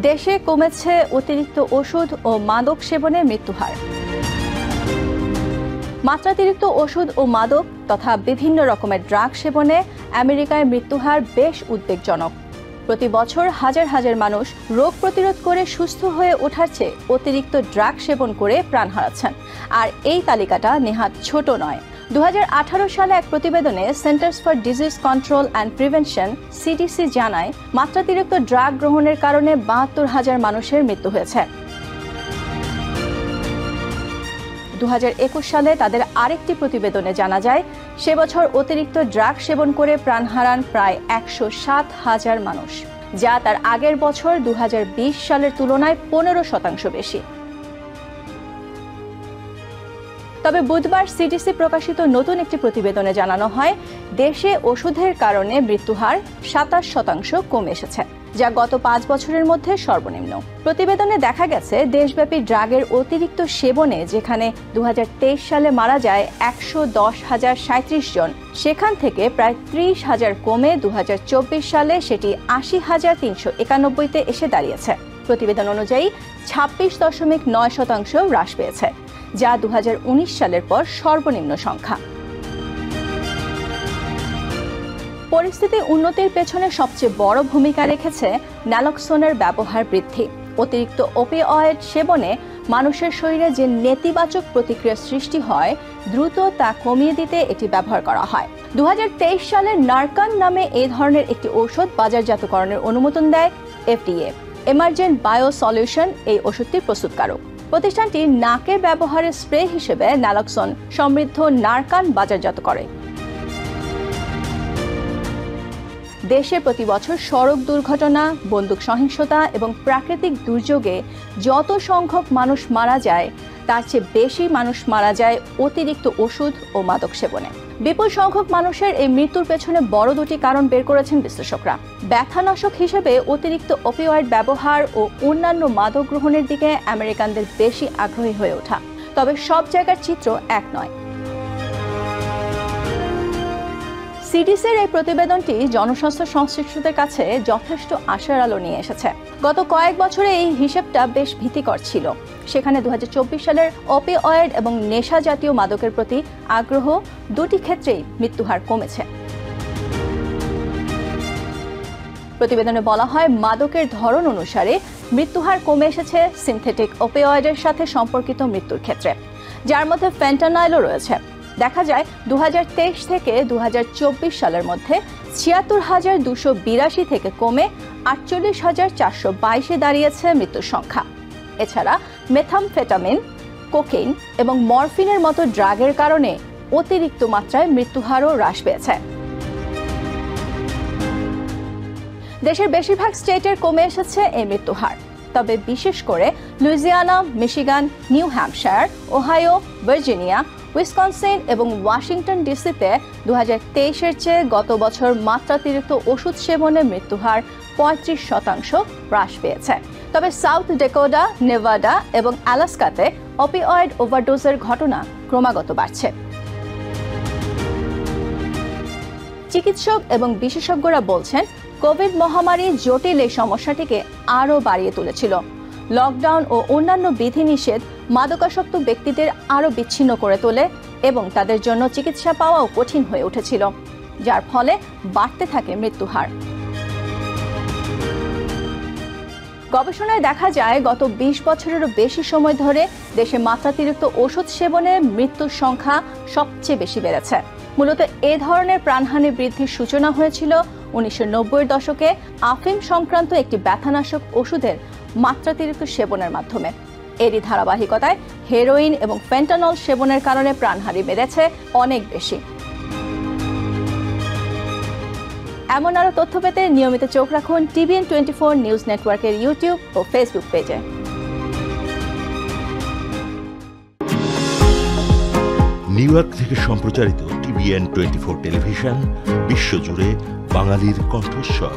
দেশে কমেছে অতিরিক্ত ওষুধ ও মাদক সেবনে মৃত্যুহার। মাত্রাতিরিক্ত ওষুধ ও মাদক তথা বিভিন্ন রকমের ড্রাগ সেবনে আমেরিকায় মৃত্যুহার বেশ উদ্বেগজনক। প্রতি বছর হাজার হাজার মানুষ রোগ প্রতিরোধ করে সুস্থ হয়ে ওঠার চেয়ে অতিরিক্ত ড্রাগ সেবন করে প্রাণ হারাচ্ছেন। আর এই তালিকাটা নেহাত ছোট নয়। 2018 সালে এক প্রতিবেদনে centers for disease control and prevention CDC জানায়, মাত্রাতিরিক্ত ড্রাগ গ্রহণের কারণে 72,000 মানুষের মৃত্যু হয়েছে। 2021 সালে তাদের আরেকটি প্রতিবেদনে জানা যায়, সে বছর অতিরিক্ত ড্রাগ সেবন করে প্রাণ হারান প্রায় 107,000 মানুষ, যা তার আগের বছর 2020 সালের তুলনায় 15% বেশি। তবে বুধবার সিডিসি প্রকাশিত নতুন একটি প্রতিবেদনে জানানো হয়, দেশে ওষুধের কারণে মৃত্যুহার 27% কমে এসেছে, যা গত 5 বছরের মধ্যে সর্বনিম্ন। প্রতিবেদনে দেখা গেছে, দেশব্যাপী ড্রাগের অতিরিক্ত সেবনে যেখানে 2023 সালে মারা যায় 110,037 জন, সেখান থেকে প্রায় 30,000 কমে 2024 সালে সেটি 80,391-তে এসে দাঁড়িয়েছে। প্রতিবেদন অনুযায়ী 26.9% হ্রাস পেয়েছে, যা 2019 সালের পর সর্বনিম্ন সংখ্যা। পরিস্থিতি উন্নতির পেছনে সবচেয়ে বড় ভূমিকা রেখেছে ন্যালক্সোনের ব্যবহার বৃদ্ধি। অতিরিক্ত ওপিওয়েড সেবনে মানুষের শরীরে যে নেতিবাচক প্রতিক্রিয়া সৃষ্টি হয়, দ্রুত তা কমিয়ে দিতে এটি ব্যবহার করা হয়। 2023 সালে নারকান নামে এই ধরনের একটি ঔষধ বাজারজাতকরণের অনুমোদন দেয় FDA। এমার্জেন্ট বায়ো সলিউশন এই ওষুধটি প্রস্তুতকারক। প্রতিষ্ঠানটি নাকের ব্যবহারের স্প্রে হিসেবে ন্যালক্সন সমৃদ্ধ নারকান বাজারজাত করে। দেশে প্রতি বছর সড়ক দুর্ঘটনা, বন্দুক সহিংসতা এবং প্রাকৃতিক দুর্যোগে যত সংখ্যক মানুষ মারা যায়, তার চেয়ে বেশি মানুষ মারা যায় অতিরিক্ত ওষুধ ও মাদক সেবনে। বিপুল সংখ্যক মানুষের এই মৃত্যুর পেছনে বড় দুটি কারণ বের করেছেন বিশ্লেষকরা। ব্যথানাশক হিসেবে অতিরিক্ত ওপিওয়েড ব্যবহার ও অন্যান্য মাদক গ্রহণের দিকে আমেরিকানদের বেশি আগ্রহী হয়ে ওঠা। তবে সব জায়গার চিত্র এক নয়। সিডিসির এই প্রতিবেদনটি জনস্বাস্থ্য সংশ্লিষ্টদের কাছে যথেষ্ট আশার আলো নিয়ে এসেছে। গত কয়েক বছরে এই হিসেবটা বেশ ভীতিকর ছিল। সেখানে 2024 সালের ওপিওয়েড এবং নেশা জাতীয় মাদকের প্রতি আগ্রহ, দুটি ক্ষেত্রেই মৃত্যুহার কমেছে। প্রতিবেদনে বলা হয়, মাদকের ধরন অনুসারে মৃত্যুহার কমে এসেছে সিনথেটিক ওপিওয়েডের সাথে সম্পর্কিত মৃত্যুর ক্ষেত্রে, যার মধ্যে ফেন্টানাইলও রয়েছে। দেখা যায় 2023 থেকে 2024 সালের মধ্যে 76,282 থেকে কমে 48,422-এ দাঁড়িয়েছে মৃত্যুর সংখ্যা। এছাড়া মেথামফেটামিন, কোকেইন এবং মরফিনের মতো ড্রাগের কারণে অতিরিক্ত মাত্রায় মৃত্যুহারও হ্রাস পেয়েছে। দেশের বেশিরভাগ স্টেটের কমে এসেছে এই মৃত্যুহার। তবে বিশেষ করে Louisiana, Michigan, new Hampshire, Ohio, Virginia, Wisconsin এবং ওয়াশিংটন ডিসিতে 2023-এর চেয়ে গত বছর মাত্রাতিরিক্ত ওষুধ সেবনে মৃত্যুহার 35% হ্রাস পেয়েছে। তবে সাউথ ডেকোটা, নেভাডা এবং আলাস্কাতে ওপিওয়েড ওভারডোজের ঘটনা ক্রমাগত বাড়ছে। চিকিৎসক এবং বিশেষজ্ঞরা বলছেন, কোভিড মহামারী জটিল এই সমস্যাটিকে আরও বাড়িয়ে তুলেছিল। লকডাউন ও অন্যান্য বিধিনিষেধ মাদকাসক্ত ব্যক্তিদের আরও বিচ্ছিন্ন করে তোলে এবং তাদের জন্য চিকিৎসা পাওয়াও কঠিন হয়ে উঠেছিল, যার ফলে বাড়তে থাকে মৃত্যুহার। গবেষণায় দেখা যায়, গত 20 বছরেরও বেশি সময় ধরে দেশে মাত্রাতিরিক্ত ওষুধ সেবনে মৃত্যুর সংখ্যা সবচেয়ে বেশি বেড়েছে। মূলত এ ধরনের প্রাণহানি বৃদ্ধির সূচনা হয়েছিল 1990-এর দশকে আফিম সংক্রান্ত একটি ব্যথানাশক ওষুধের মাত্রাতিরিক্ত সেবনের মাধ্যমে। এরই ধারাবাহিকতায় হেরোইন এবং ফেন্টানল সেবনের কারণে প্রাণহানি বেড়েছে অনেক বেশি। এমন আরও তথ্য পেতে নিয়মিত চোখ রাখুন TVN 24 নিউজ নেটওয়ার্কের ইউটিউব ও ফেসবুক পেজে। নিউ ইয়র্ক থেকে সম্প্রচারিত TVN 24 টেলিভিশন বিশ্বজুড়ে বাঙালির কণ্ঠস্বর।